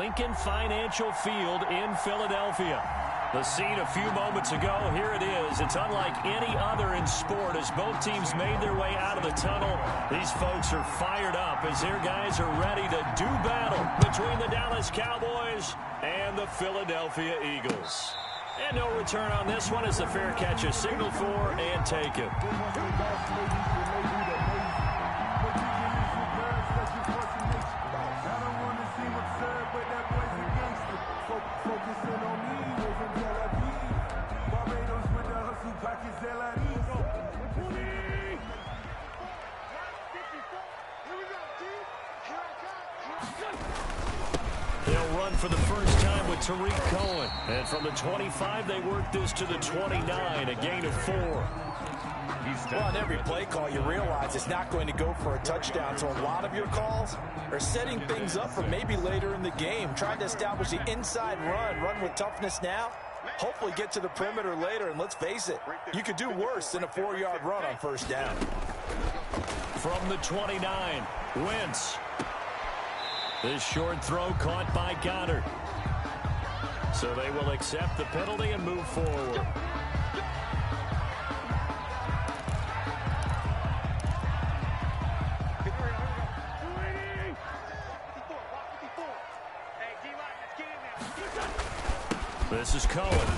Lincoln Financial Field in Philadelphia. The scene a few moments ago, here it is. It's unlike any other in sport as both teams made their way out of the tunnel. These folks are fired up as their guys are ready to do battle between the Dallas Cowboys and the Philadelphia Eagles. And no return on this one as the fair catch is signaled for and taken. They'll run for the first time with Tariq Cohen. And from the 25, they work this to the 29, a gain of 4. Well, on every play call, you realize it's not going to go for a touchdown. So a lot of your calls are setting things up for maybe later in the game, trying to establish the inside run with toughness now, hopefully get to the perimeter later. And let's face it, you could do worse than a 4-yard run on first down. From the 29, Wentz. This short throw caught by Goddard. So they will accept the penalty and move forward. This is Cohen.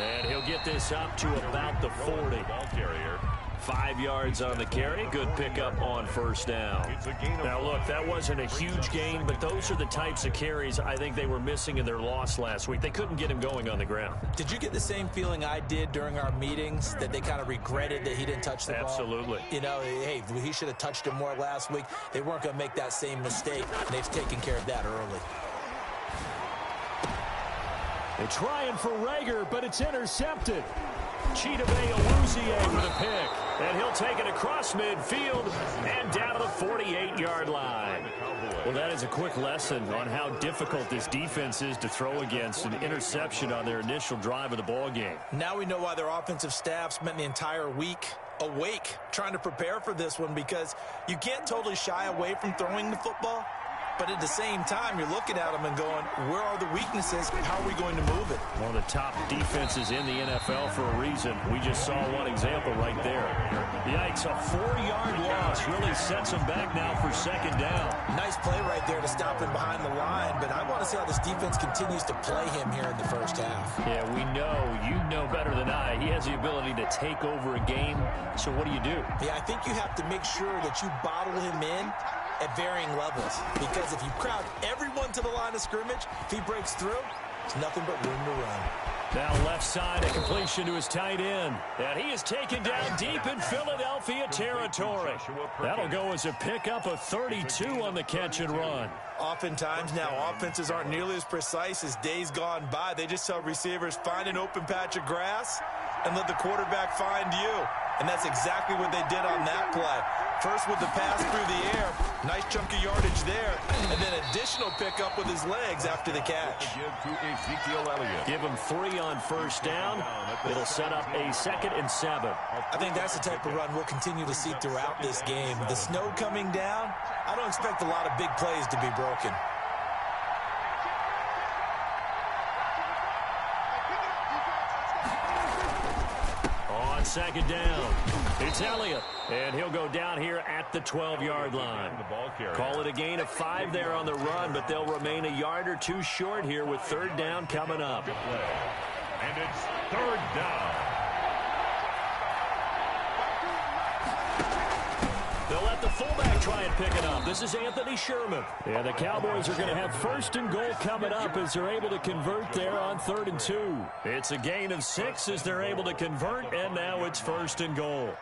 And he'll get this up to about the 40. 5 yards on the carry. Good pickup on first down. Now, look, that wasn't a huge gain, but those are the types of carries I think they were missing in their loss last week. They couldn't get him going on the ground. Did you get the same feeling I did during our meetings, that they kind of regretted that he didn't touch the ball? Absolutely. You know, hey, he should have touched him more last week. They weren't going to make that same mistake, and they've taken care of that early. They're trying for Rager, but it's intercepted. Chidobe Awuzie with a pick. And he'll take it across midfield and down to the 48-yard line. Well, that is a quick lesson on how difficult this defense is to throw against. An interception on their initial drive of the ball game. Now we know why their offensive staff spent the entire week awake trying to prepare for this one, because you can't totally shy away from throwing the football. But at the same time, you're looking at them and going, where are the weaknesses? How are we going to move it? One of the top defenses in the NFL for a reason. We just saw one example right there. Yikes, a 4-yard loss really sets them back now for second down. Nice play right there to stop him behind the line, but I want to see how this defense continues to play him here in the first half. Yeah, we know, you know better than I, he has the ability to take over a game. So what do you do? Yeah, I think you have to make sure that you bottle him in at varying levels, because if you crowd everyone to the line of scrimmage, if he breaks through, it's nothing but room to run. Now left side, a completion to his tight end. And he is taken down deep in Philadelphia territory. That'll go as a pickup of 32 on the catch and run. Oftentimes now, offenses aren't nearly as precise as days gone by. They just tell receivers, find an open patch of grass and let the quarterback find you. And that's exactly what they did on that play. First with the pass through the air, nice chunk of yardage there, and then additional pickup with his legs after the catch. Give him 3 on first down. It'll set up a 2nd and 7. I think that's the type of run we'll continue to see throughout this game. The snow coming down, I don't expect a lot of big plays to be broken. On second down, it's Elliott, and he'll go down here at the 12-yard line. Call it a gain of 5 there on the run, but they'll remain a yard or 2 short here with third down coming up. And it's third down. They'll let the fullback try and pick it up. This is Anthony Sherman. And the Cowboys are going to have first and goal coming up as they're able to convert there on 3rd and 2. It's a gain of 6 as they're able to convert, and now it's first and goal.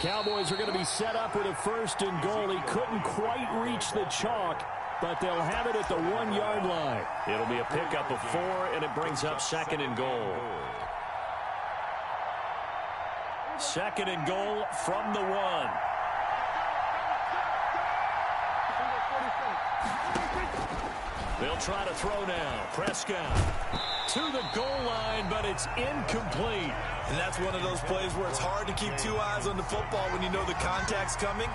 Cowboys are going to be set up with a first and goal. He couldn't quite reach the chalk, but they'll have it at the 1-yard line. It'll be a pickup of 4, and it brings up 2nd and goal. 2nd and goal from the 1. They'll try to throw now. Prescott to the goal line, but it's incomplete. And that's one of those plays where it's hard to keep two eyes on the football when you know the contact's coming,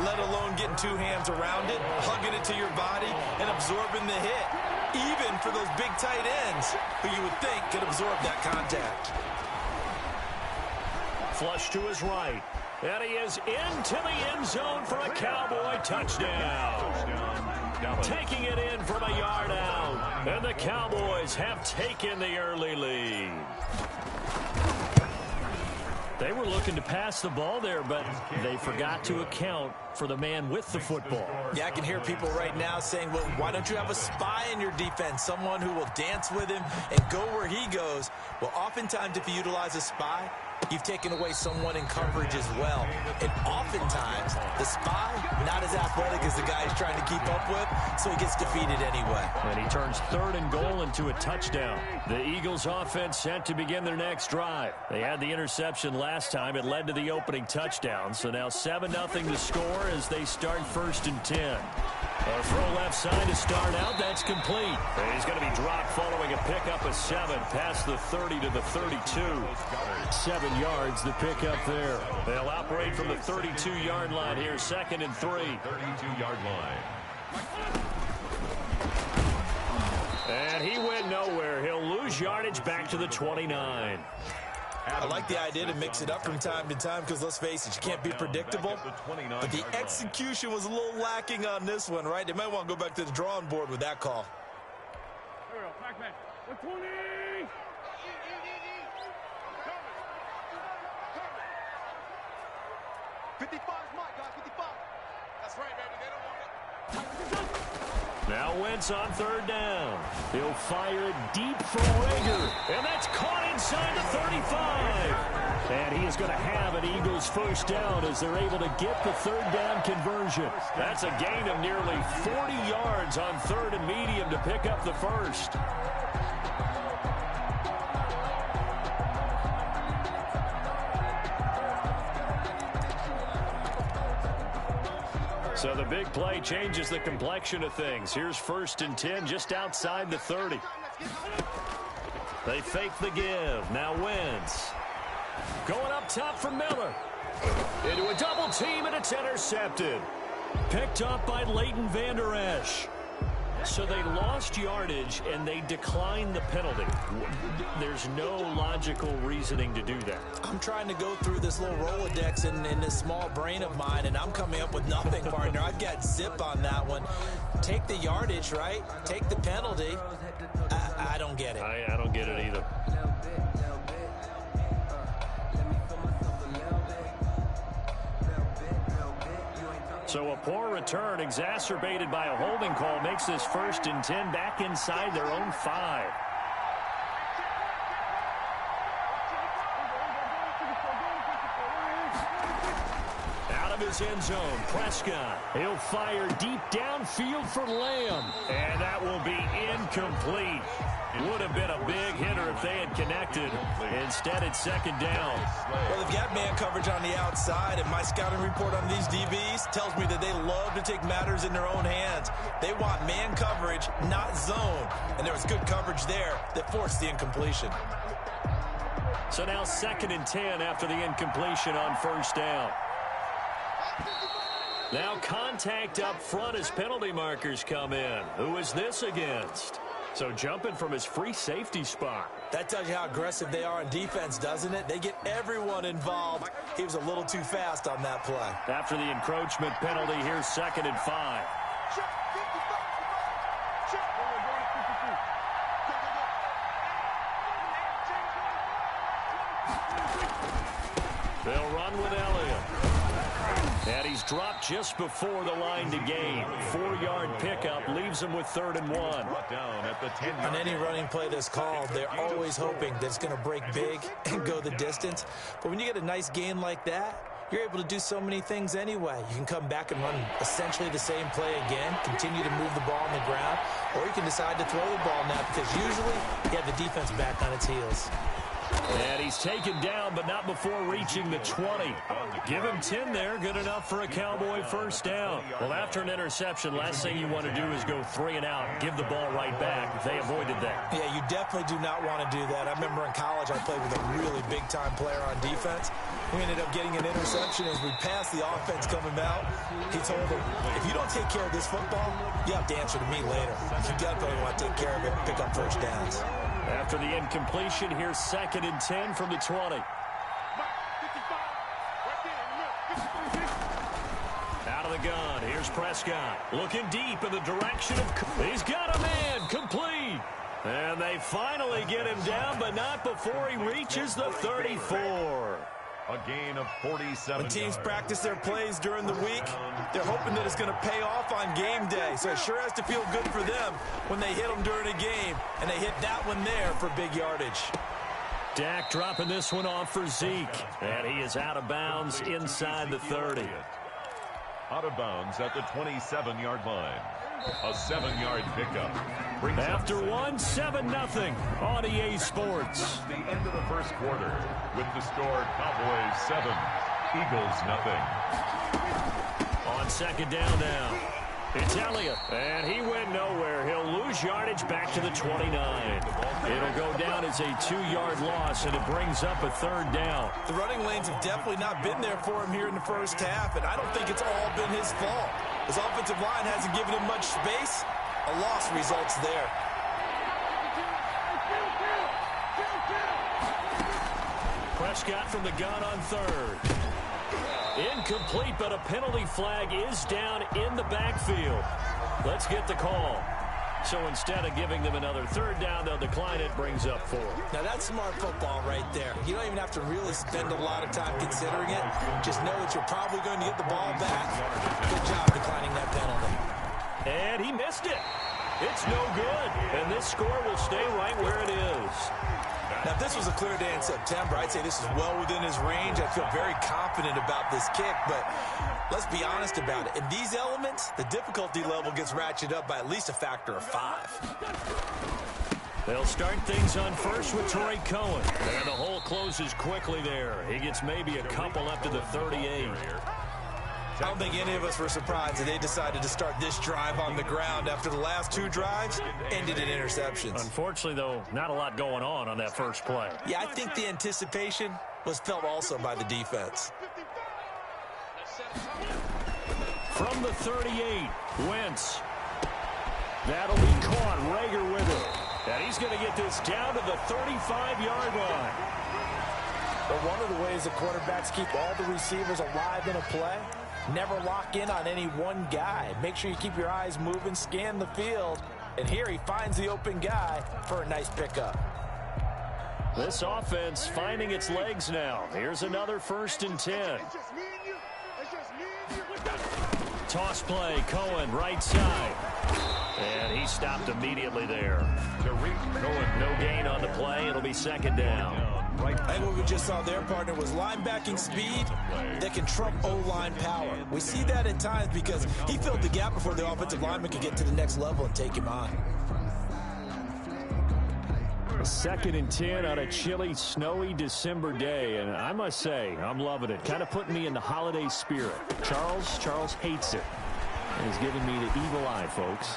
let alone getting two hands around it, hugging it to your body, and absorbing the hit, even for those big tight ends who you would think could absorb that contact. Flush to his right. And he is into the end zone for a Cowboy touchdown. Taking it in from a yard out. And the Cowboys have taken the early lead. They were looking to pass the ball there, but they forgot to account for the man with the football. Yeah, I can hear people right now saying, well, why don't you have a spy in your defense, someone who will dance with him and go where he goes? Well, oftentimes if you utilize a spy, you've taken away someone in coverage as well. And oftentimes, the spy, not as athletic as the guy he's trying to keep up with, so he gets defeated anyway. And he turns 3rd and goal into a touchdown. The Eagles offense set to begin their next drive. They had the interception last time. It led to the opening touchdown. So now 7-0 to score as they start 1st and 10. A throw left side to start out. That's complete. And he's going to be dropped following a pickup of 7 past the 30 to the 32. 7 yards the pickup there. They'll operate from the 32-yard line here, 2nd and 3. 32-yard line. And he went nowhere. He'll lose yardage back to the 29. I like the idea to mix it up from time to time because, let's face it, you can't be predictable. But the execution was a little lacking on this one, right? They might want to go back to the drawing board with that call. Now Wentz on 3rd down. He'll fire it deep for Rager. And that's caught inside the 35. And he is going to have an Eagles first down as they're able to get the 3rd down conversion. That's a gain of nearly 40 yards on 3rd and medium to pick up the first. So the big play changes the complexion of things. Here's 1st and 10 just outside the 30. They fake the give. Now Wentz. Going up top for Miller. Into a double team, and it's intercepted. Picked up by Leighton Vander Esch. So they lost yardage, and they declined the penalty. There's no logical reasoning to do that. I'm trying to go through this little Rolodex in this small brain of mine, and I'm coming up with nothing, partner. I've got zip on that one. Take the yardage, right? Take the penalty. I don't get it. I don't get it either. So a poor return exacerbated by a holding call makes this 1st and 10 back inside their own 5. Out of his end zone, Prescott. He'll fire deep downfield for Lamb. And that will be incomplete. Would have been a big hitter if they had connected. Instead, it's 2nd down. Well, they've got man coverage on the outside, and my scouting report on these DBs tells me that they love to take matters in their own hands. They want man coverage, not zone. And there was good coverage there that forced the incompletion. So now 2nd and 10 after the incompletion on 1st down. Now contact up front as penalty markers come in. Who is this against? So jumping from his free safety spot. That tells you how aggressive they are on defense, doesn't it? They get everyone involved. He was a little too fast on that play. After the encroachment penalty, here's 2nd and 5. They'll run with Elliott. And he's dropped just before the line to gain. 4-yard pickup leaves him with 3rd and 1. On any running play that's called, they're always hoping that it's going to break big and go the distance. But when you get a nice gain like that, you're able to do so many things anyway. You can come back and run essentially the same play again, continue to move the ball on the ground, or you can decide to throw the ball now because usually you have the defense back on its heels. And he's taken down, but not before reaching the 20. Give him 10 there. Good enough for a Cowboy first down. Well, after an interception, last thing you want to do is go 3 and out, give the ball right back. They avoided that. Yeah, you definitely do not want to do that. I remember in college I played with a really big-time player on defense. We ended up getting an interception as we passed the offense coming out. He told him, if you don't take care of this football, you have to answer to me later. You definitely want to take care of it and pick up first downs. After the incompletion, here's 2nd and 10 from the 20. Out of the gun, here's Prescott. Looking deep in the direction of... He's got a man, complete. And they finally get him down, but not before he reaches the 34. A gain of 47 When teams yards. practice their plays during the week, they're hoping that it's going to pay off on game day. So it sure has to feel good for them when they hit them during a game, and they hit that one there for big yardage. Dak dropping this one off for Zeke, and he is out of bounds inside the 30. Out of bounds at the 27-yard line. A 7-yard pickup. After 7-0 on EA Sports. The end of the first quarter with the score Cowboys 7, Eagles nothing. On 2nd down now, it's Elliott, and he went nowhere. He'll lose yardage back to the 29. It'll go down as a 2-yard loss, and it brings up a 3rd down. The running lanes have definitely not been there for him here in the first half, and I don't think it's all been his fault. His offensive line hasn't given him much space. A loss results there. Prescott from the gun on 3rd. Incomplete, but a penalty flag is down in the backfield. Let's get the call. So instead of giving them another 3rd down, they'll decline it, brings up 4. Now that's smart football right there. You don't even have to really spend a lot of time considering it. Just know that you're probably going to get the ball back. Good job declining that penalty. And he missed it. It's no good. And this score will stay right where it is. Now, if this was a clear day in September, I'd say this is well within his range. I feel very confident about this kick, but let's be honest about it. In these elements, the difficulty level gets ratcheted up by at least a factor of 5. They'll start things on first with Troy Cohen. And the hole closes quickly there. He gets maybe a couple up to the 38. I don't think any of us were surprised that they decided to start this drive on the ground after the last 2 drives ended in interceptions. Unfortunately, though, not a lot going on that first play. Yeah, I think the anticipation was felt also by the defense. From the 38, Wentz. That'll be caught. Rager with it. And he's going to get this down to the 35-yard line. But one of the ways the quarterbacks keep all the receivers alive in a play, never lock in on any one guy. Make sure you keep your eyes moving, scan the field. And here he finds the open guy for a nice pickup. This offense finding its legs now. Here's another 1st and 10. Toss play, Cohen, right side. And he stopped immediately there. Tariq Cohen. No gain on the play. It'll be 2nd down. I think what we just saw there, partner, was linebacking speed that can trump O-line power. We see that at times because he filled the gap before the offensive lineman could get to the next level and take him on. 2nd and 10 on a chilly, snowy December day. And I must say, I'm loving it. Kind of putting me in the holiday spirit. Charles hates it. And he's giving me the evil eye, folks.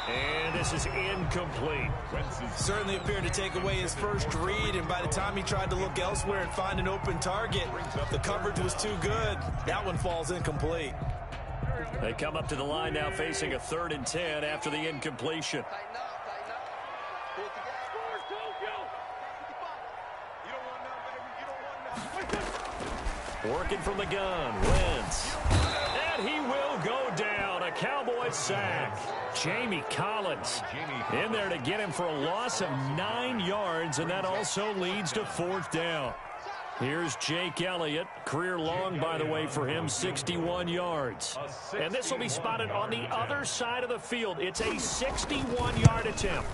And this is incomplete. Certainly appeared to take away his first read, and by the time he tried to look elsewhere and find an open target, the coverage was too good. That one falls incomplete. They come up to the line now facing a 3rd and 10 after the incompletion. Working from the gun, Wentz. And he will go down. A Cowboy sack. Jamie Collins in there to get him for a loss of 9 yards, and that also leads to 4th down. Here's Jake Elliott. Career long, by the way, for him, 61 yards. And this will be spotted on the other side of the field. It's a 61-yard attempt.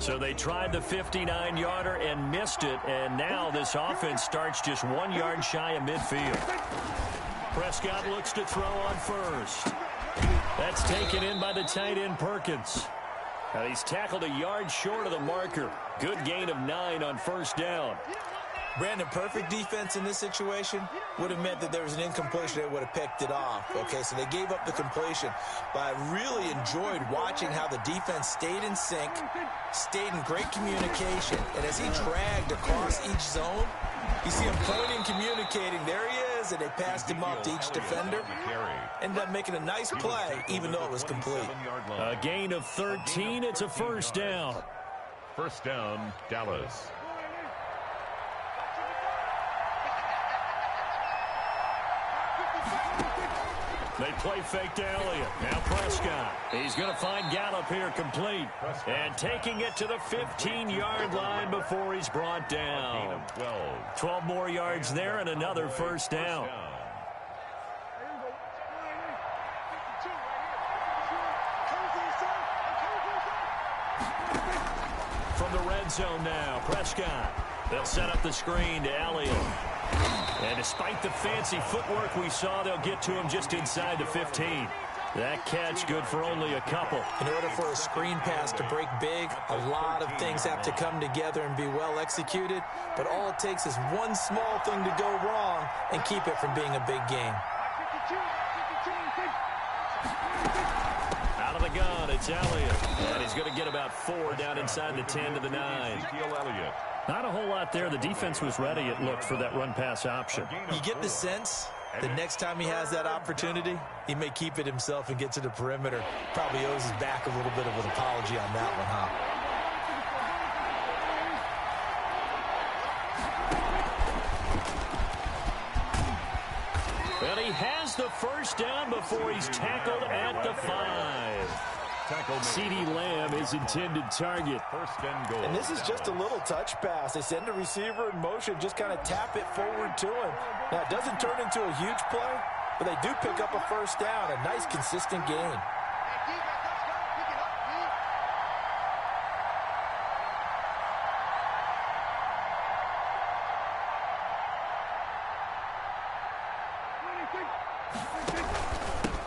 So they tried the 59-yarder and missed it, and now this offense starts just 1 yard shy of midfield. Prescott looks to throw on first. That's taken in by the tight end Perkins. Now he's tackled a yard short of the marker. Good gain of 9 on first down. Brandon, perfect defense in this situation would have meant that there was an incompletion that would have picked it off. Okay, so they gave up the completion. But I really enjoyed watching how the defense stayed in sync, stayed in great communication. And as he dragged across each zone, you see him pointing, communicating. There he is, and they passed him up to each defender. Ended up making a nice play, even though it was complete. A gain of 13. It's a first down. First down, Dallas. They play fake to Elliott. Now Prescott. He's going to find Gallup here complete. And taking it to the 15-yard line before he's brought down. 12 more yards there and another first down. From the red zone now, Prescott. They'll set up the screen to Elliott. And despite the fancy footwork we saw, they'll get to him just inside the 15. That catch good for only a couple. In order for a screen pass to break big, a lot of things have to come together and be well executed. But all it takes is one small thing to go wrong and keep it from being a big game. Out of the gun, it's Elliott. And he's going to get about 4 down inside the 10 to the 9. Not a whole lot there. The defense was ready, it looked, for that run-pass option. You get the sense the next time he has that opportunity, he may keep it himself and get to the perimeter. Probably owes his back a little bit of an apology on that one, huh? Well, he has the first down before he's tackled at the 5. CeeDee Lamb is intended target. First and goal. And this is just a little touch pass. They send the receiver in motion, just kind of tap it forward to him. Now, it doesn't turn into a huge play, but they do pick up a first down, a nice, consistent gain.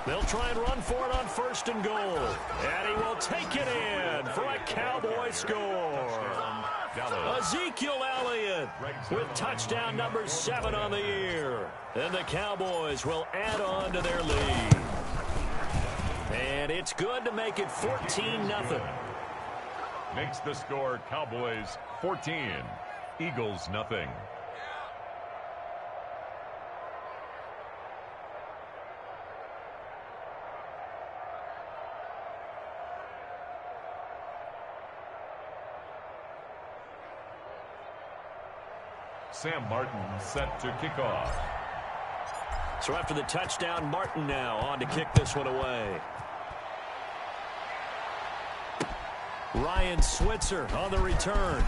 They'll try and run for it on first and goal. And he will take it in for a Cowboy score. Ezekiel Elliott with touchdown number 7 on the year. And the Cowboys will add on to their lead. And it's good to make it 14-0. Makes the score Cowboys 14, Eagles nothing. Sam Martin set to kick off. So after the touchdown, Martin now on to kick this one away. Ryan Switzer on the return.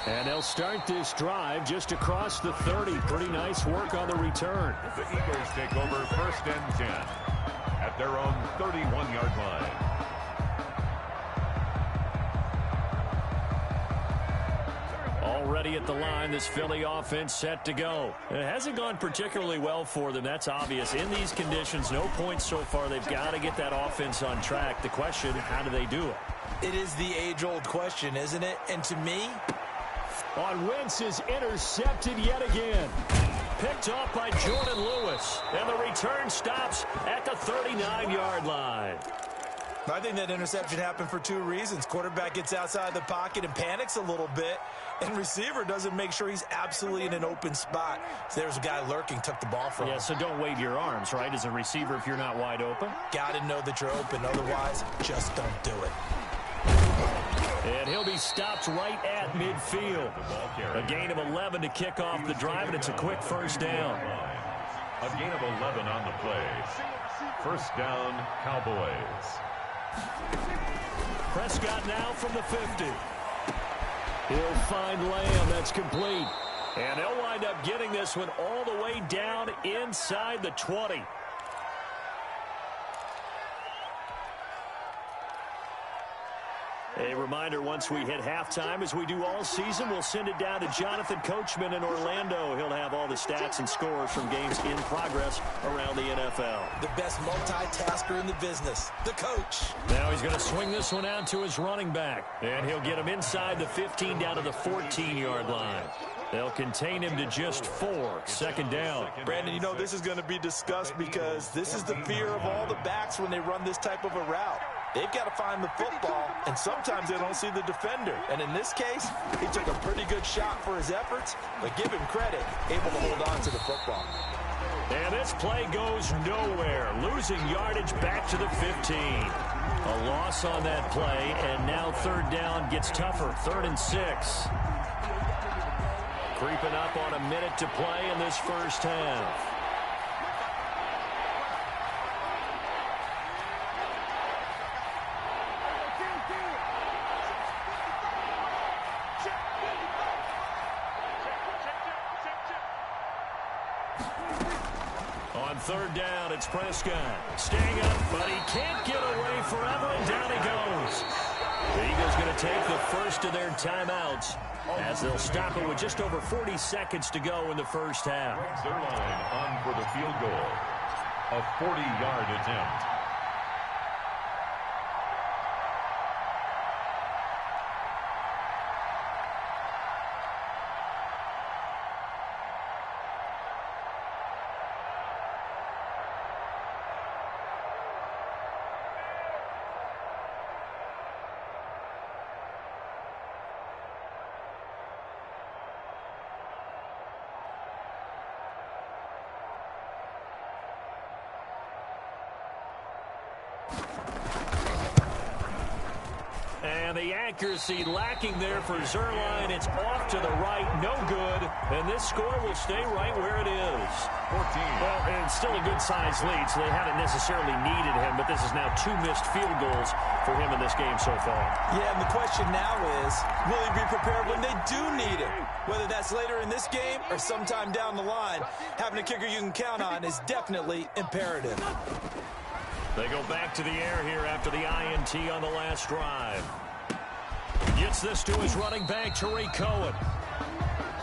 And they'll start this drive just across the 30. Pretty nice work on the return. The Eagles take over first and 10 at their own 31-yard line. Already at the line, this Philly offense set to go. It hasn't gone particularly well for them, that's obvious. In these conditions, no points so far. They've got to get that offense on track. The question, how do they do it? It is the age-old question, isn't it? And to me, on Wentz is intercepted yet again. Picked off by Jordan Lewis. And the return stops at the 39-yard line. I think that interception happened for 2 reasons. Quarterback gets outside the pocket and panics a little bit, and receiver doesn't make sure he's absolutely in an open spot. So there's a guy lurking, took the ball from him. Yeah, so don't wave your arms, right, as a receiver if you're not wide open. Got to know that you're open. Otherwise, just don't do it. And he'll be stopped right at midfield. A gain of 11 to kick off the drive, and it's a quick first down. A gain of 11 on the play. First down, Cowboys. Prescott now from the 50. He'll find Lamb. That's complete. And they'll wind up getting this one all the way down inside the 20. A reminder, once we hit halftime, as we do all season, we'll send it down to Jonathan Coachman in Orlando. He'll have all the stats and scores from games in progress around the NFL. The best multitasker in the business, the coach. Now he's going to swing this one out to his running back, and he'll get him inside the 15 down to the 14-yard line. They'll contain him to just 4. Second down. Brandon, you know this is going to be discussed because this is the fear of all the backs when they run this type of a route. They've got to find the football, and sometimes they don't see the defender. And in this case, he took a pretty good shot for his efforts, but give him credit, able to hold on to the football. And this play goes nowhere, losing yardage back to the 15. A loss on that play, and now third down gets tougher, 3rd and 6. Creeping up on a minute to play in this first half. On third down, it's Prescott. Staying up, but he can't get away forever, and down he goes. The Eagles going to take the first of their timeouts as they'll stop it with just over 40 seconds to go in the first half. Zerline on for the field goal. A 40-yard attempt. And the accuracy lacking there for Zerline. It's off to the right, no good. And this score will stay right where it is. 14. Well, and it's still a good-sized lead, so they haven't necessarily needed him, but this is now 2 missed field goals for him in this game so far. Yeah, and the question now is, will he be prepared when they do need him? Whether that's later in this game or sometime down the line, having a kicker you can count on is definitely imperative. They go back to the air here after the INT on the last drive. Gets this to his running back, Tariq Cohen.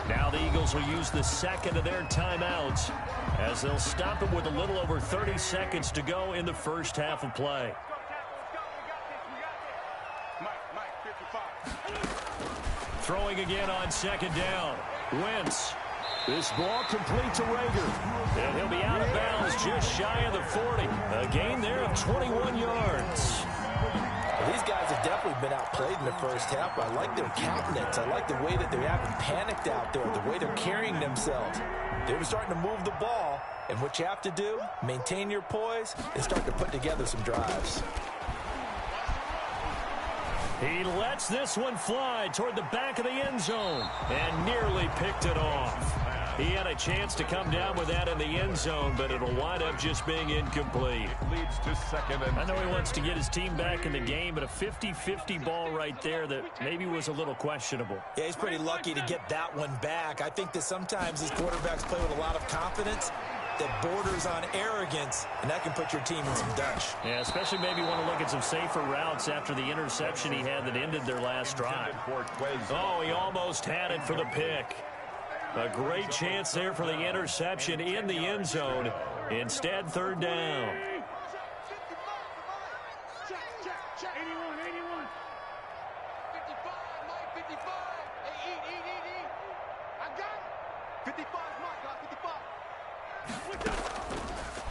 Now the Eagles will use the second of their timeouts as they'll stop him with a little over 30 seconds to go in the first half of play. Throwing again on second down. Wentz. This ball complete to Rager. And he'll be out of bounds just shy of the 40. A gain there of 21 yards. Well, these guys have definitely been outplayed in the first half. I like their countenance. I like the way that they haven't panicked out there, the way they're carrying themselves. They're starting to move the ball. And what you have to do, maintain your poise and start to put together some drives. He lets this one fly toward the back of the end zone and nearly picked it off. He had a chance to come down with that in the end zone, but it'll wind up just being incomplete. Leads to 2nd and 10. I know he wants to get his team back in the game, but a 50-50 ball right there that maybe was a little questionable. Yeah, he's pretty lucky to get that one back. I think that sometimes these quarterbacks play with a lot of confidence that borders on arrogance, and that can put your team in some Dutch. Yeah, especially maybe want to look at some safer routes after the interception he had that ended their last drive. Oh, he almost had it for the pick. A great chance there for the interception in the end zone. Instead, third down.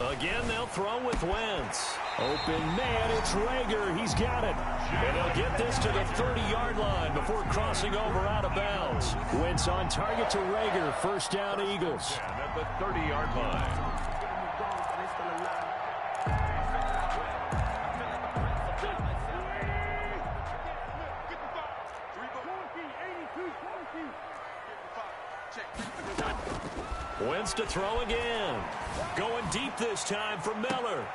Again, they'll throw with Wentz. Open man, it's Rager. He's got it. And he'll get this to the 30-yard line before crossing over out of bounds. Wentz on target to Rager. First down, Eagles. And at the 30-yard line. Wentz to throw again. Going deep this time for Miller.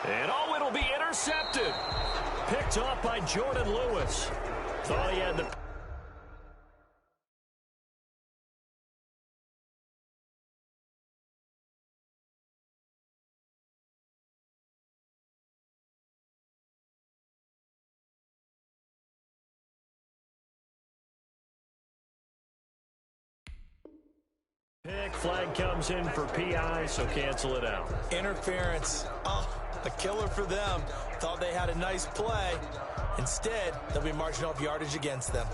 And oh, it'll be intercepted. Picked off by Jordan Lewis. Thought he had the Pick flag comes in for PI, so cancel it out. Interference. Oh, a killer for them. Thought they had a nice play. Instead, they'll be marching off yardage against them.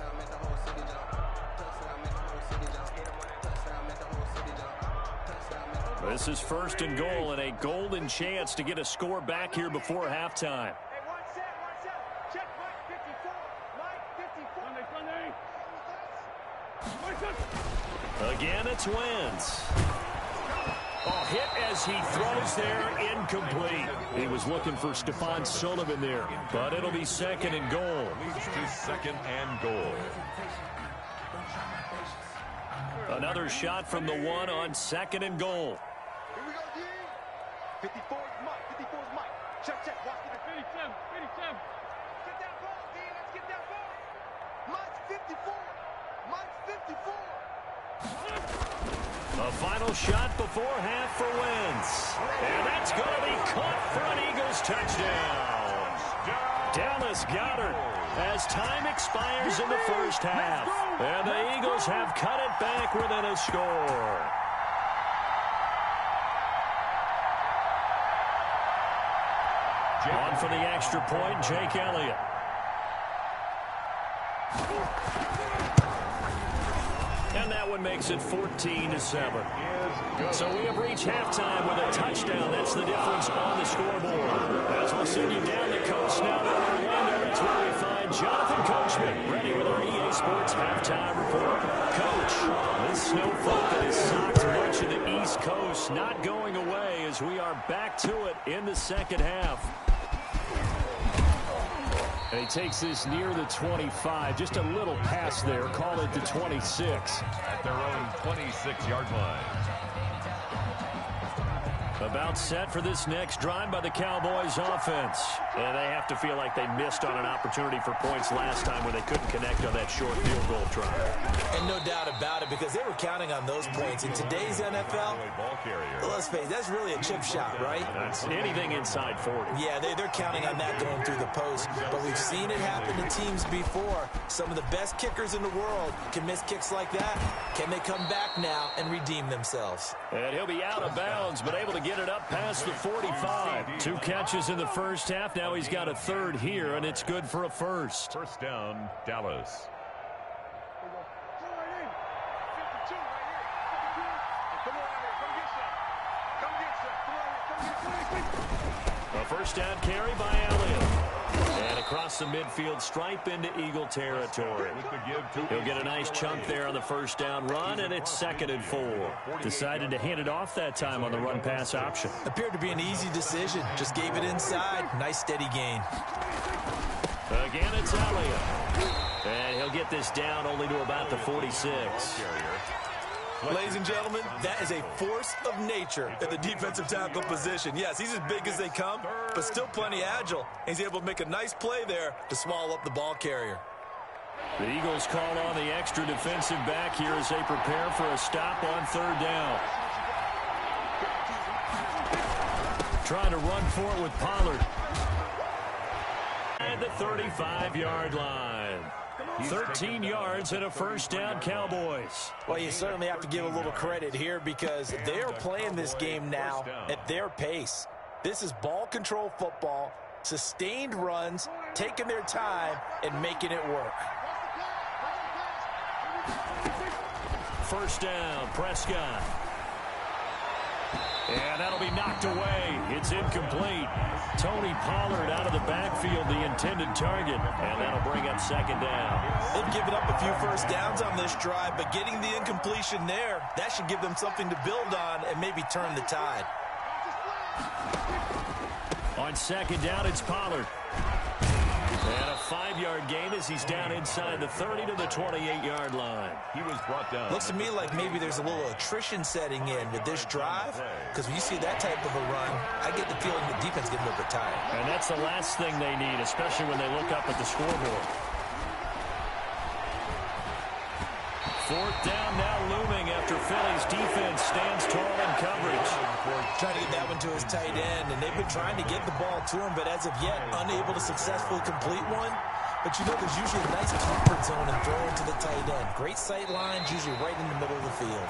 This is 1st and goal and a golden chance to get a score back here before halftime. Check Mike 54. Again, it's Wentz. Oh, hit as he throws there, incomplete. He was looking for Stephon Sullivan there, but it'll be 2nd and goal. Moves to 2nd and goal. Another shot from the 1 on 2nd and goal. Here we go, D. 54 is Mike. 54 is Mike. Check. Watch it. 57. Get that ball, D. Let's get that ball. Mike's 54. Mike's 54. A final shot before half for Wentz. And that's going to be caught for an Eagles touchdown. Dallas Goedert as time expires in the first half. And the Eagles have cut it back within a score. On for the extra point, Jake Elliott. And that one makes it 14-7. So we have reached halftime with a touchdown. That's the difference on the scoreboard. As we'll send you down the coast now to Orlando, it's where we find Jonathan Coachman, ready with our EA Sports halftime report. Coach, this snowflake that has socked much of the East Coast not going away as we are back to it in the second half. And he takes this near the 25. Just a little pass there. Call it the 26. At their own 26-yard line. About set for this next drive by the Cowboys offense. And they have to feel like they missed on an opportunity for points last time when they couldn't connect on that short field goal try. And no doubt about it, because they were counting on those points. In today's NFL, let's face it, that's really a chip shot, right? That's anything inside 40. Yeah, they're counting on that going through the post. But we've seen it happen to teams before. Some of the best kickers in the world can miss kicks like that. Can they come back now and redeem themselves? And he'll be out of bounds, but able to get it up past the 45. 2 catches in the first half. Now he's got a third here, and it's good for a first. First down, Dallas. A first down carry by Elliott. And across the midfield stripe into Eagle territory. He'll get a nice chunk there on the first down run, and it's 2nd and 4. Decided to hand it off that time on the run-pass option. Appeared to be an easy decision. Just gave it inside. Nice steady gain. Again, it's Elliott. And he'll get this down only to about the 46. Ladies and gentlemen, that is a force of nature in the defensive tackle position. Yes, he's as big as they come, but still plenty agile. He's able to make a nice play there to swallow up the ball carrier. The Eagles call on the extra defensive back here as they prepare for a stop on 3rd down. Trying to run for it with Pollard. At the 35-yard line. 13 yards and a first down, Cowboys. Well, you certainly have to give a little credit here because they are playing this game now at their pace. This is ball control football, sustained runs, taking their time, and making it work. First down, Prescott. And that'll be knocked away. It's incomplete. Tony Pollard out of the backfield, the intended target. And that'll bring up 2nd down. They've given up a few first downs on this drive, but getting the incompletion there, that should give them something to build on and maybe turn the tide. On 2nd down, it's Pollard. And a 5-yard gain as he's down inside the 30 to the 28-yard line. He was brought down. Looks to me like maybe there's a little attrition setting in with this drive, because when you see that type of a run, I get the feeling the defense getting a little bit tired. And that's the last thing they need, especially when they look up at the scoreboard. 4th down now looming after Philly's defense stands tall in coverage. Trying to get that one to his tight end, and they've been trying to get the ball to him, but as of yet, unable to successfully complete one. But you know there's usually a nice comfort zone in throwing to the tight end. Great sight lines, usually right in the middle of the field.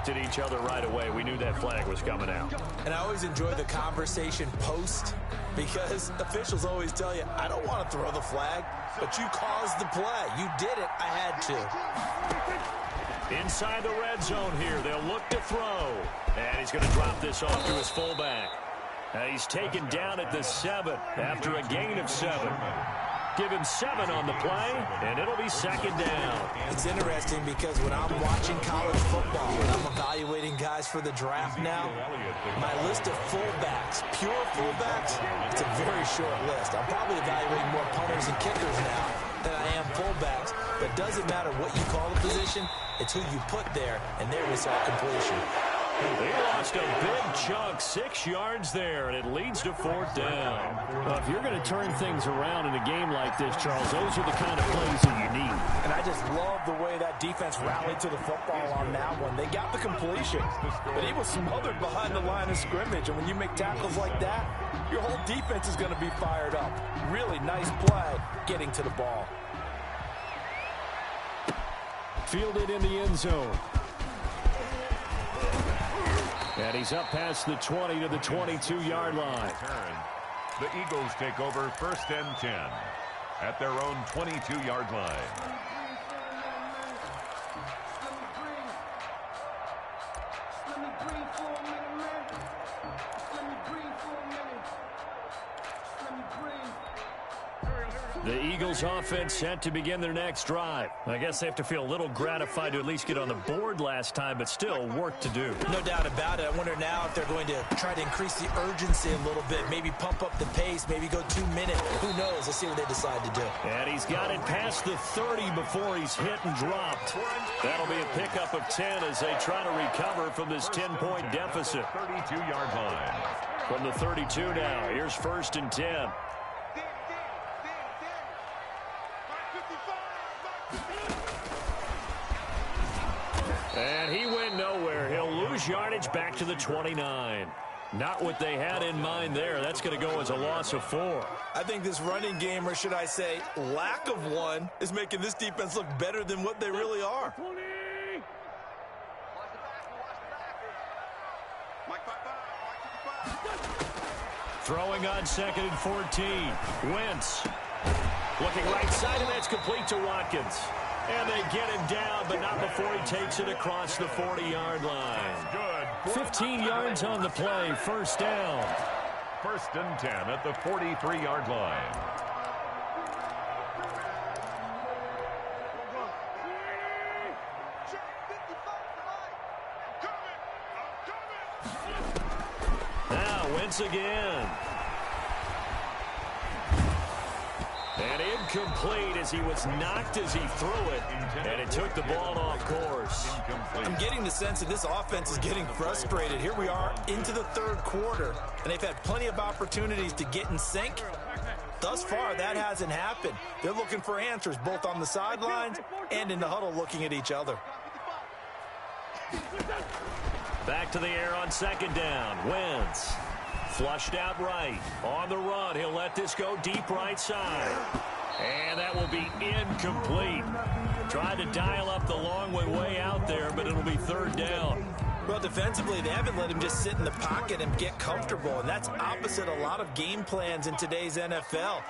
looked at each other right away. We knew that flag was coming out. And I always enjoy the conversation post because officials always tell you, I don't want to throw the flag, but you caused the play. You did it. I had to. Inside the red zone here, they'll look to throw. And he's going to drop this off to his fullback. He's taken down at the 7 after a gain of 7. Give him 7 on the play, and it'll be second down. It's interesting because when I'm watching college football, when I'm evaluating guys for the draft now, my list of fullbacks, pure fullbacks, it's a very short list. I'm probably evaluating more punters and kickers now than I am fullbacks. But it doesn't matter what you call the position, it's who you put there, and there we saw completion. They lost a big chunk, 6 yards there, and it leads to 4th down. Well, if you're going to turn things around in a game like this, Charles, those are the kind of plays that you need. And I just love the way that defense rallied to the football on that one. They got the completion, but he was smothered behind the line of scrimmage. And when you make tackles like that, your whole defense is going to be fired up. Really nice play getting to the ball. Fielded in the end zone. And he's up past the 20 to the 22-yard line. The Eagles take over 1st and 10 at their own 22-yard line. The Eagles offense set to begin their next drive. I guess they have to feel a little gratified to at least get on the board last time, but still work to do. No doubt about it. I wonder now if they're going to try to increase the urgency a little bit, maybe pump up the pace, maybe go 2 minutes. Who knows? Let's see what they decide to do. And he's got it past the 30 before he's hit and dropped. That'll be a pickup of 10 as they try to recover from this 10-point deficit. 32-yard line. From the 32 now, here's 1st and 10. And he went nowhere. He'll lose yardage back to the 29. Not what they had in mind there. That's going to go as a loss of 4. I think this running game, or should I say lack of one, is making this defense look better than what they really are. Throwing on 2nd and 14. Wentz. Looking right side, and that's complete to Watkins. And they get him down, but not before he takes it across the 40-yard line. Good. 15 yards on the play, 1st down. 1st and 10 at the 43-yard line. Now Wentz again. And incomplete as he was knocked as he threw it. And it took the ball off course. I'm getting the sense that this offense is getting frustrated. Here we are into the 3rd quarter, and they've had plenty of opportunities to get in sync. Thus far, that hasn't happened. They're looking for answers both on the sidelines and in the huddle looking at each other. Back to the air on 2nd down. Wentz. Flushed out right. On the run, he'll let this go deep right side. And that will be incomplete. Tried to dial up the long one way out there, but it'll be 3rd down. Well, defensively, they haven't let him just sit in the pocket and get comfortable, and that's opposite a lot of game plans in today's NFL.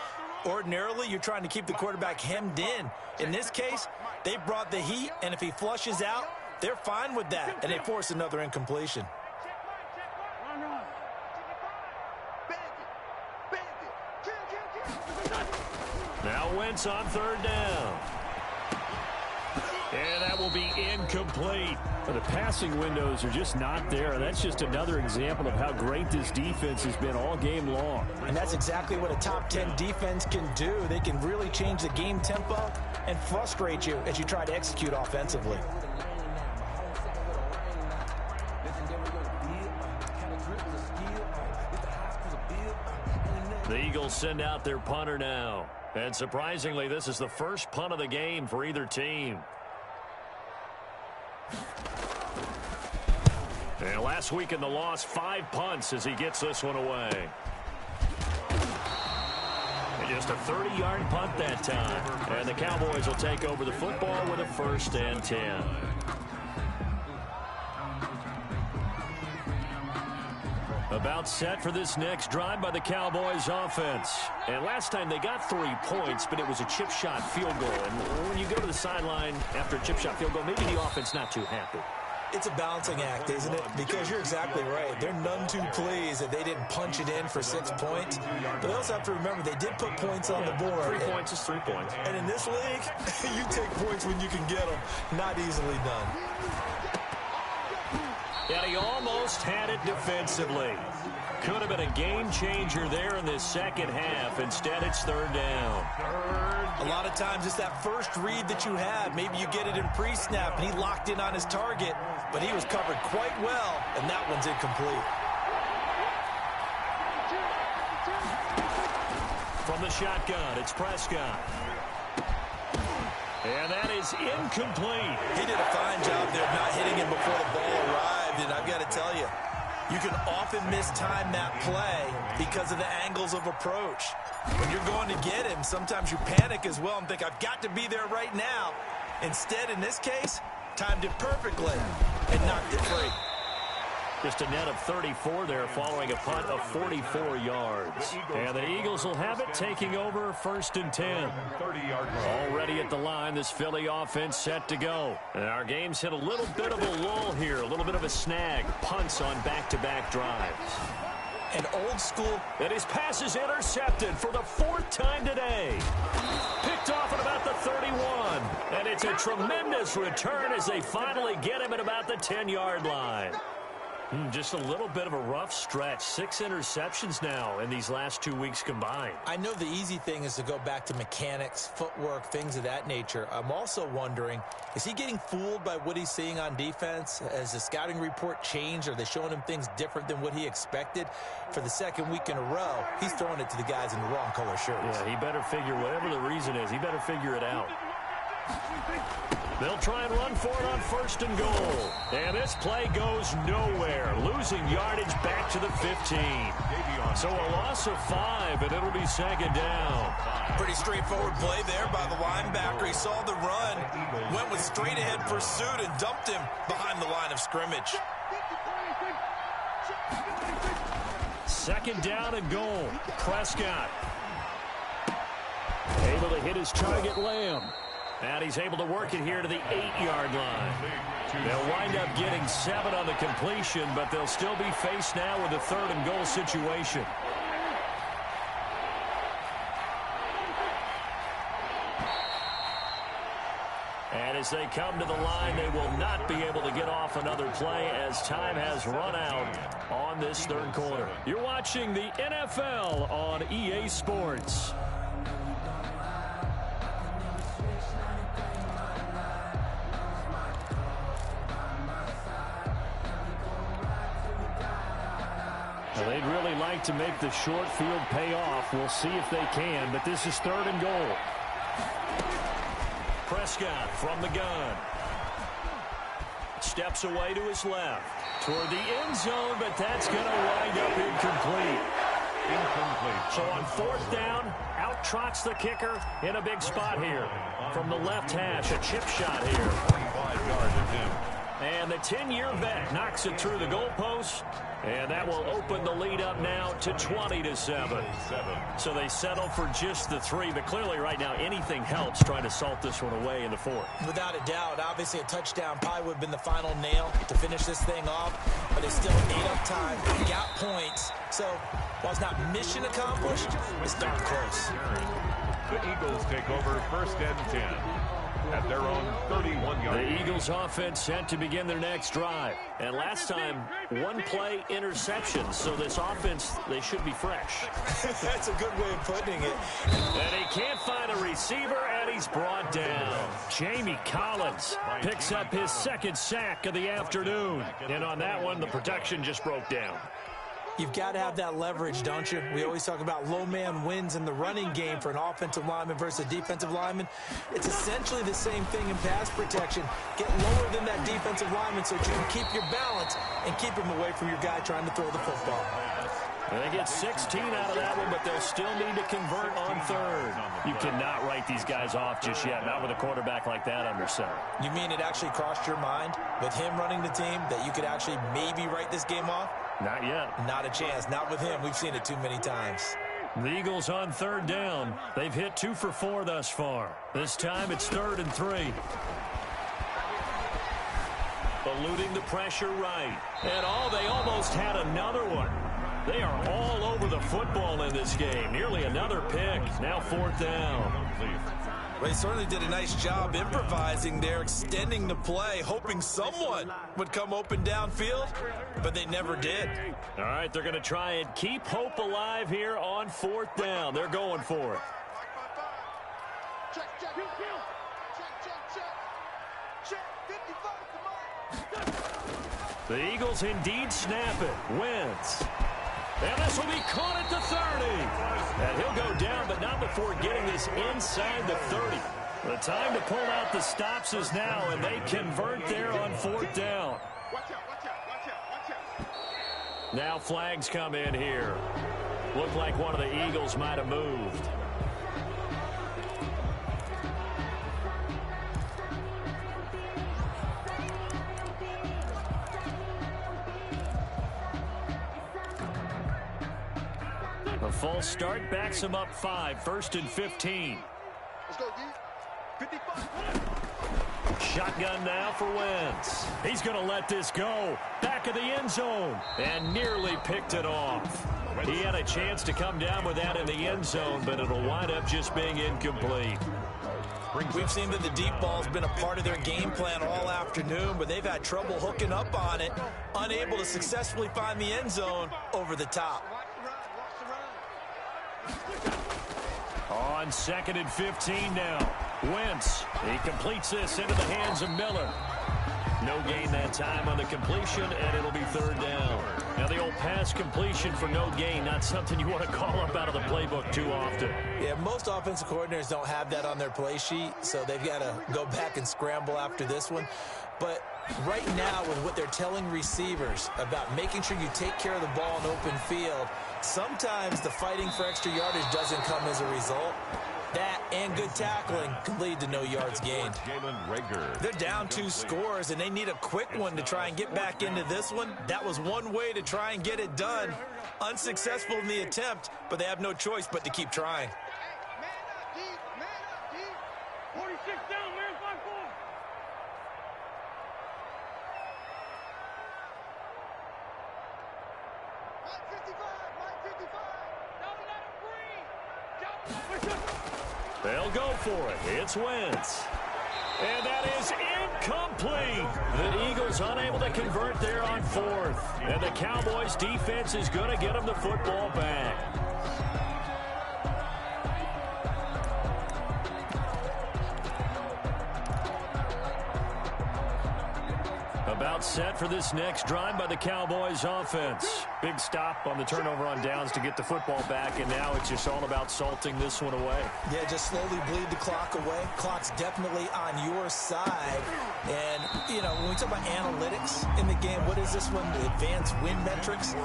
Ordinarily, you're trying to keep the quarterback hemmed in. In this case, they brought the heat, and if he flushes out, they're fine with that, and they force another incompletion. Now Wentz on 3rd down. And that will be incomplete. The passing windows are just not there. That's just another example of how great this defense has been all game long. And that's exactly what a top 10 defense can do. They can really change the game tempo and frustrate you as you try to execute offensively. The Eagles send out their punter now. And surprisingly, this is the first punt of the game for either team. And last week in the loss, 5 punts as he gets this one away. And just a 30-yard punt that time. And the Cowboys will take over the football with a 1st and 10. About set for this next drive by the Cowboys offense. And last time they got 3 points, but it was a chip shot field goal. And when you go to the sideline after a chip shot field goal, maybe the offense not too happy. It's a balancing act, isn't it? Because you're exactly right. They're none too pleased that they didn't punch it in for 6 points. But they also have to remember they did put points on the board. 3 points is 3 points. And in this league, you take points when you can get them. Not easily done. And he almost had it defensively. Could have been a game changer there in this second half. Instead, it's 3rd down. A lot of times it's that first read that you have. Maybe you get it in pre-snap, and he locked in on his target, but he was covered quite well, and that one's incomplete. From the shotgun, it's Prescott. And that is incomplete. He did a fine job there of not hitting him before the ball arrived, and I've got to tell you, you can often mistime that play because of the angles of approach. When you're going to get him, sometimes you panic as well and think, I've got to be there right now. Instead, in this case, timed it perfectly and knocked it free. Just a net of 34 there following a punt of 44 yards. And the Eagles will have it taking over 1st and 10. 30-yard line. Already at the line, this Philly offense set to go. And our game's hit a little bit of a lull here, a little bit of a snag. Punts on back-to-back drives. And old school. And his pass is intercepted for the 4th time today. Picked off at about the 31. And it's a tremendous return as they finally get him at about the 10-yard line. Just a little bit of a rough stretch. 6 interceptions now in these last 2 weeks combined. I know the easy thing is to go back to mechanics, footwork, things of that nature. I'm also wondering, is he getting fooled by what he's seeing on defense? Has the scouting report changed? Are they showing him things different than what he expected? For the 2nd week in a row, he's throwing it to the guys in the wrong color shirts. Yeah, he better figure, whatever the reason is, he better figure it out. They'll try and run for it on 1st and goal. And this play goes nowhere. Losing yardage back to the 15. So a loss of 5, and it'll be 2nd down. Pretty straightforward play there by the linebacker. He saw the run, went with straight-ahead pursuit, and dumped him behind the line of scrimmage. 2nd down and goal. Prescott. Able to hit his target, Lamb. And he's able to work it here to the 8-yard line. They'll wind up getting 7 on the completion, but they'll still be faced now with a 3rd and goal situation. And as they come to the line, they will not be able to get off another play as time has run out on this 3rd quarter. You're watching the NFL on EA Sports. They'd really like to make the short field pay off. We'll see if they can, but this is 3rd and goal. Prescott from the gun. Steps away to his left. Toward the end zone, but that's going to wind up incomplete. So on 4th down, out trots the kicker in a big spot here. From the left hash, a chip shot here. 25 yards of him. And the 10-year vet knocks it through the goalpost. And that will open the lead up now to 20-7. So they settle for just the 3. But clearly right now anything helps trying to salt this one away in the 4th. Without a doubt, obviously a touchdown probably would have been the final nail to finish this thing off. But they still ate up time, got points. So while it's not mission accomplished, it's darn close. The Eagles take over 1st and 10. At their own 31-yard. The Eagles offense set to begin their next drive. And last time, 1 play interception. So this offense, they should be fresh. That's a good way of putting it. And he can't find a receiver, and he's brought down. Jamie Collins picks up his 2nd sack of the afternoon. And on that one, the protection just broke down. You've got to have that leverage, don't you? We always talk about low man wins in the running game for an offensive lineman versus a defensive lineman. It's essentially the same thing in pass protection. Get lower than that defensive lineman so that you can keep your balance and keep him away from your guy trying to throw the football. And they get 16 out of that one, but they'll still need to convert on 3rd. You cannot write these guys off just yet, not with a quarterback like that under center. You mean it actually crossed your mind with him running the team that you could actually maybe write this game off? Not yet. Not a chance. Not with him. We've seen it too many times. The Eagles on third down. They've hit 2 for 4 thus far. This time it's 3rd and 3. Eluding the pressure right. And they almost had another one. They are all over the football in this game. Nearly another pick. Now 4th down. Well, they certainly did a nice job improvising there, extending the play, hoping someone would come open downfield, but they never did. All right, they're going to try and keep hope alive here on 4th down. They're going for it. Check, check. Check, check, check. Check, 55, come on. The Eagles indeed snap it. Wins. And this will be caught at the 30. And he'll go down, but not before getting this inside the 30. The time to pull out the stops is now, and they convert there on 4th down. Watch out, watch out, watch out, watch out. Now flags come in here. Looked like one of the Eagles might have moved. A false start backs him up 5. 1st and 15. Let's go, D. 55. Shotgun now for Wentz. He's going to let this go. Back of the end zone. And nearly picked it off. He had a chance to come down with that in the end zone, but it'll wind up just being incomplete. We've seen that the deep ball's been a part of their game plan all afternoon, but they've had trouble hooking up on it, unable to successfully find the end zone over the top. On 2nd and 15 now. Wentz. He completes this into the hands of Miller. No gain that time on the completion, and it'll be 3rd down. Now the old pass completion for no gain, not something you want to call up out of the playbook too often. Yeah, most offensive coordinators don't have that on their play sheet, so they've got to go back and scramble after this one. But right now, with what they're telling receivers about making sure you take care of the ball in open field, sometimes the fighting for extra yardage doesn't come as a result. That and good tackling can lead to no yards gained. They're down 2 scores, and they need a quick one to try and get back into this one. That was one way to try and get it done. Unsuccessful in the attempt, but they have no choice but to keep trying. Man up, D. Man up, D. 46 down, man. 5-4. Mike 55, Mike 55. Don't let him breathe. Don't let him breathe. They'll go for it. It's Wentz. And that is incomplete. The Eagles unable to convert there on 4th. And the Cowboys defense is going to get them the football back. About set for this next drive by the Cowboys offense. Big stop on the turnover on downs to get the football back, and now it's just all about salting this one away. Yeah, just slowly bleed the clock away. Clock's definitely on your side. And, you know, when we talk about analytics in the game, what is this one? The advanced win metrics?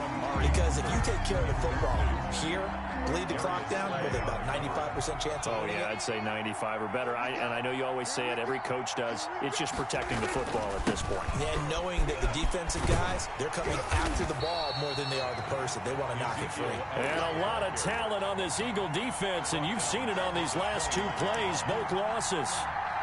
Because if you take care of the football here, bleed the clock down, with about 95% chance of winning. Yeah, I'd say 95 or better. And I know you always say it, every coach does. It's just protecting the football at this point. And knowing that the defensive guys, they're coming after the ball more than they are the person. They want to knock it free. And a lot of talent on this Eagle defense, and you've seen it on these last 2 plays, both losses.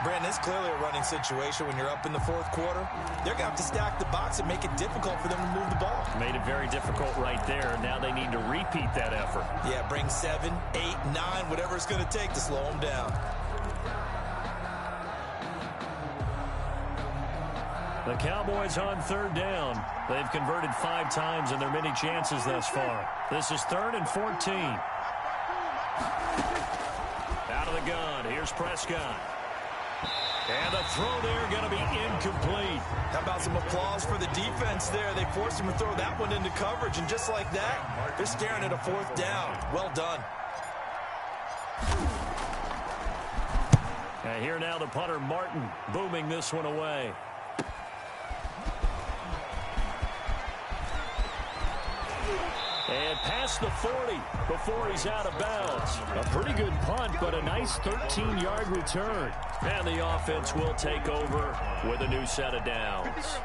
Brandon, it's clearly a running situation when you're up in the 4th quarter. They're going to have to stack the box and make it difficult for them to move the ball. Made it very difficult right there. Now they need to repeat that effort. Yeah, bring 7, 8, 9, whatever it's going to take to slow them down. The Cowboys on 3rd down. They've converted 5 times in their many chances thus far. This is 3rd and 14. Out of the gun. Here's Prescott. And the throw there going to be incomplete. How about some applause for the defense there? They forced him to throw that one into coverage, and just like that, they're staring at a 4th down. Well done. And here now the punter, Martin, booming this one away. And past the 40 before he's out of bounds. A pretty good punt, but a nice 13-yard return. And the offense will take over with a new set of downs.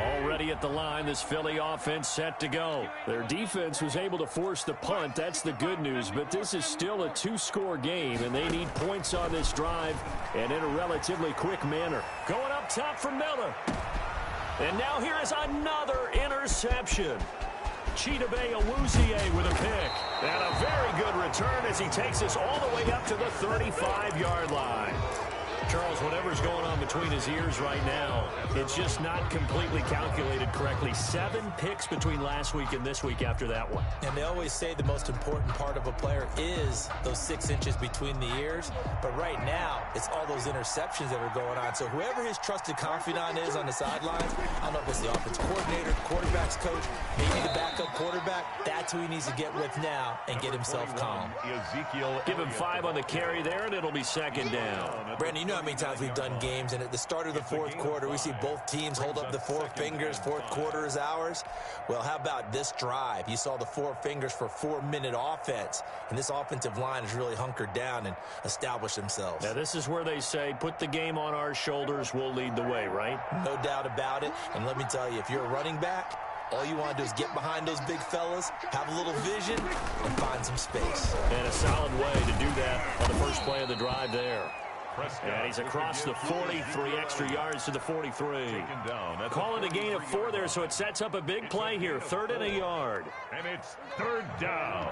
Already at the line, this Philly offense set to go. Their defense was able to force the punt. That's the good news, but this is still a two-score game, and they need points on this drive and in a relatively quick manner. Going up top for Miller. And now here is another interception. Chidobe Awuzie with a pick. And a very good return as he takes us all the way up to the 35-yard line. Charles, whatever's going on between his ears right now, it's just not completely calculated correctly. 7 picks between last week and this week after that one. And they always say the most important part of a player is those 6 inches between the ears. But right now, it's all those interceptions that are going on. So whoever his trusted confidant is on the sidelines, I don't know if it's the offense coordinator, the quarterback's coach, maybe the backup quarterback, that's who he needs to get with now and get himself calm. Give him 5 on the carry there, and it'll be second down. Brandon, you know how many times we've done games, and at the start of the fourth quarter, we see both teams hold up the 4 fingers. Fourth quarter is ours. Well, how about this drive? You saw the 4 fingers for 4-minute offense, and this offensive line has really hunkered down and established themselves. Now, this is where they say, put the game on our shoulders, we'll lead the way, right? No doubt about it. And let me tell you, if you're a running back, all you want to do is get behind those big fellas, have a little vision, and find some space. And a solid way to do that on the first play of the drive there. And he's across the 40, 3 extra yards to the 43. Call it a gain of 4 there, so it sets up a big play here. 3rd and a yard. And it's 3rd down.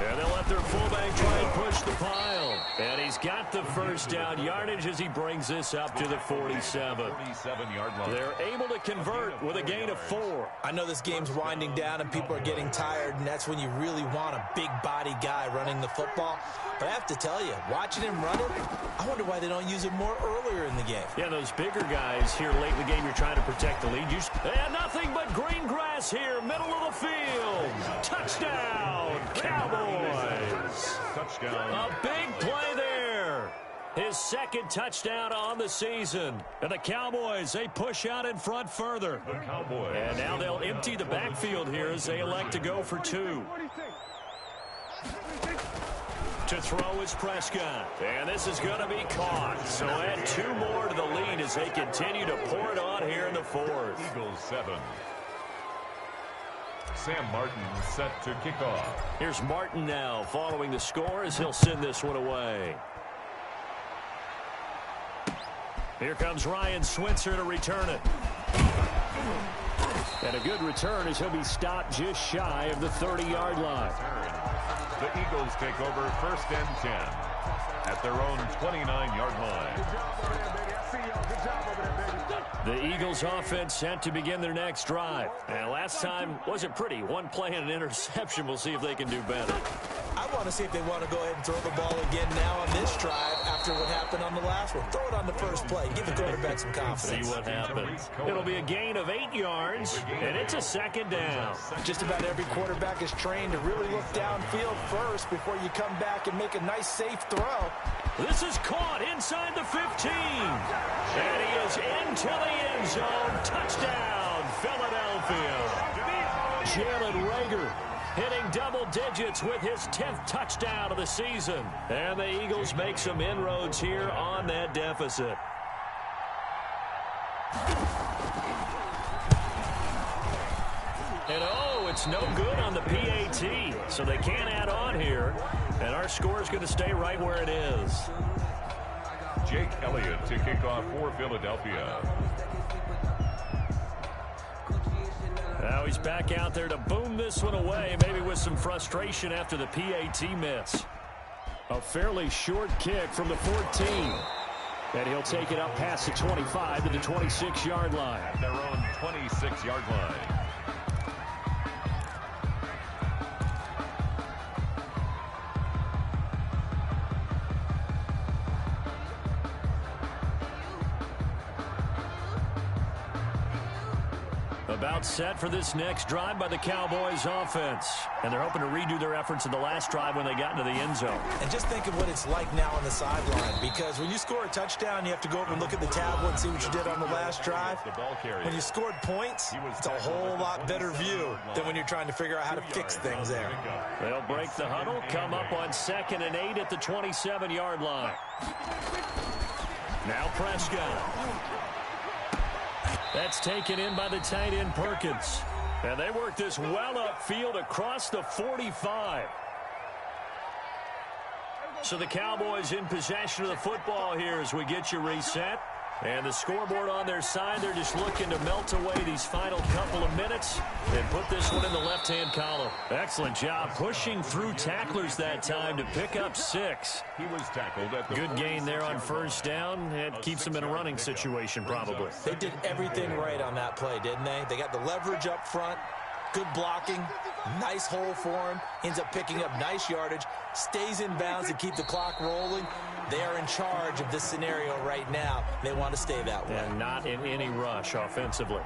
And they'll let their fullback try and push the pile. And he's got the first down yardage as he brings this up to the 47. 47-yard line. They're able to convert with a gain of 4. I know this game's winding down and people are getting tired, and that's when you really want a big body guy running the football. But I have to tell you, watching him run it, I wonder why they don't use it more earlier in the game. Yeah, those bigger guys here late in the game, you're trying to protect the lead. And nothing but green grass here, middle of the field. Touchdown, Cowboys. Touchdown. A big play there. His 2nd touchdown on the season. And the Cowboys, they push out in front further. The Cowboys. And now they'll empty the backfield here as they elect to go for 2. To throw is Prescott. And this is going to be caught. So add 2 more to the lead as they continue to pour it on here in the 4th. Eagles 7. Sam Martin set to kick off. Here's Martin now following the score as he'll send this one away. Here comes Ryan Switzer to return it. And a good return as he'll be stopped just shy of the 30-yard line. The Eagles take over 1st and 10 at their own 29-yard line. The Eagles offense set to begin their next drive. And last time wasn't pretty. 1 play and an interception. We'll see if they can do better. I want to see if they want to go ahead and throw the ball again now on this drive after what happened on the last one. Throw it on the first play. Give the quarterback some confidence. See what happens. It'll be a gain of 8 yards, and it's a 2nd down. Just about every quarterback is trained to really look downfield first before you come back and make a nice, safe throw. This is caught inside the 15. And he is into the end zone. Touchdown, Philadelphia. Jalen Reagor hitting double digits with his 10th touchdown of the season. And the Eagles make some inroads here on that deficit. And oh, it's no good on the PAT. So they can't add on here. And our score is going to stay right where it is. Jake Elliott to kick off for Philadelphia. Now he's back out there to boom this one away, maybe with some frustration after the PAT miss. A fairly short kick from the 14. And he'll take it up past the 25 to the 26-yard line. At their own 26-yard line. About set for this next drive by the Cowboys offense. And they're hoping to redo their efforts in the last drive when they got into the end zone. And just think of what it's like now on the sideline, because when you score a touchdown, you have to go over and look at the tablet and see what you did on the last drive. When you scored points, it's a whole lot better view than when you're trying to figure out how to fix things there. They'll break the huddle, come up on 2nd and 8 at the 27-yard line. Now Prescott. That's taken in by the tight end Perkins. And they work this well upfield across the 45. So the Cowboys in possession of the football here as we get you reset. And the scoreboard on their side, they're just looking to melt away these final couple of minutes and put this one in the left-hand column. Excellent job pushing through tacklers that time to pick up 6. He was tackled at the good gain there on first down. It keeps them in a running situation probably. They did everything right on that play, didn't they? They got the leverage up front, good blocking, nice hole for him, ends up picking up nice yardage, stays in bounds to keep the clock rolling. They are in charge of this scenario right now. They want to stay that way. And not in any rush offensively.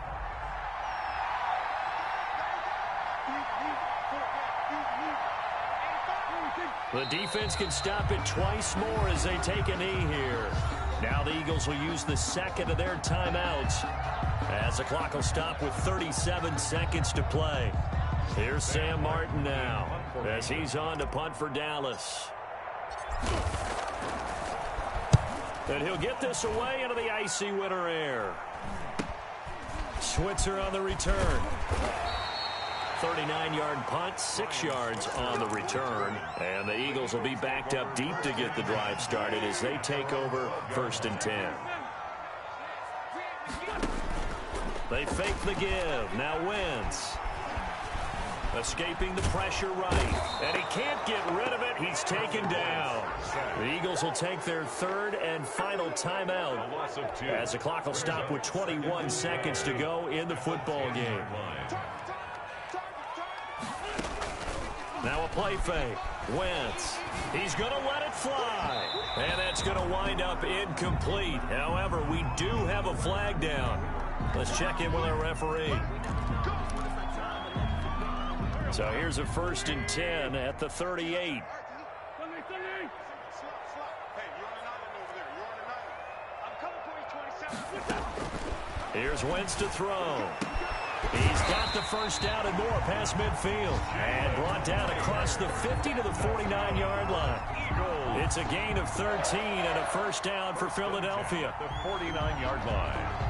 The defense can stop it twice more as they take a knee here. Now the Eagles will use the second of their timeouts as the clock will stop with 37 seconds to play. Here's Sam Martin now as he's on to punt for Dallas. And he'll get this away into the icy winter air. Switzer on the return. 39-yard punt, 6 yards on the return. And the Eagles will be backed up deep to get the drive started as they take over 1st and 10. They fake the give. Now Wentz. Escaping the pressure right. And he can't get rid of it. He's taken down. The Eagles will take their 3rd and final timeout as the clock will stop with 21 seconds to go in the football game. Now a play fake. Wentz. He's going to let it fly. And that's going to wind up incomplete. However, we do have a flag down. Let's check in with our referee. So here's a 1st and 10 at the 38. Here's Wentz to throw. He's got the first down and more past midfield. And brought down across the 50 to the 49-yard line. It's a gain of 13 and a first down for Philadelphia. The 49-yard line.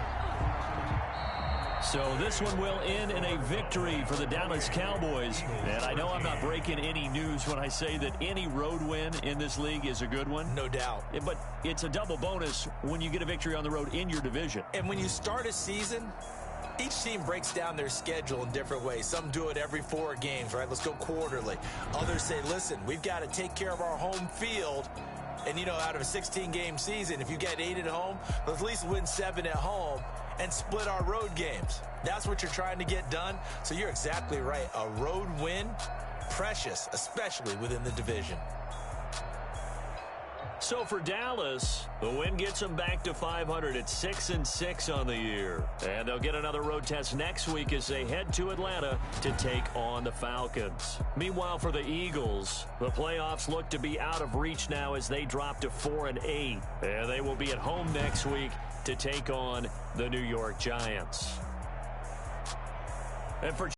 So this one will end in a victory for the Dallas Cowboys. And I know I'm not breaking any news when I say that any road win in this league is a good one. No doubt. But it's a double bonus when you get a victory on the road in your division. And when you start a season, each team breaks down their schedule in different ways. Some do it every 4 games, right? Let's go quarterly. Others say, listen, we've got to take care of our home field. And, you know, out of a 16-game season, if you get 8 at home, let's at least win 7 at home and split our road games. That's what you're trying to get done. So you're exactly right. A road win, precious, especially within the division. So for Dallas, the win gets them back to 500 at 6-6 on the year. And they'll get another road test next week as they head to Atlanta to take on the Falcons. Meanwhile, for the Eagles, the playoffs look to be out of reach now as they drop to 4-8. And they will be at home next week to take on the New York Giants. And for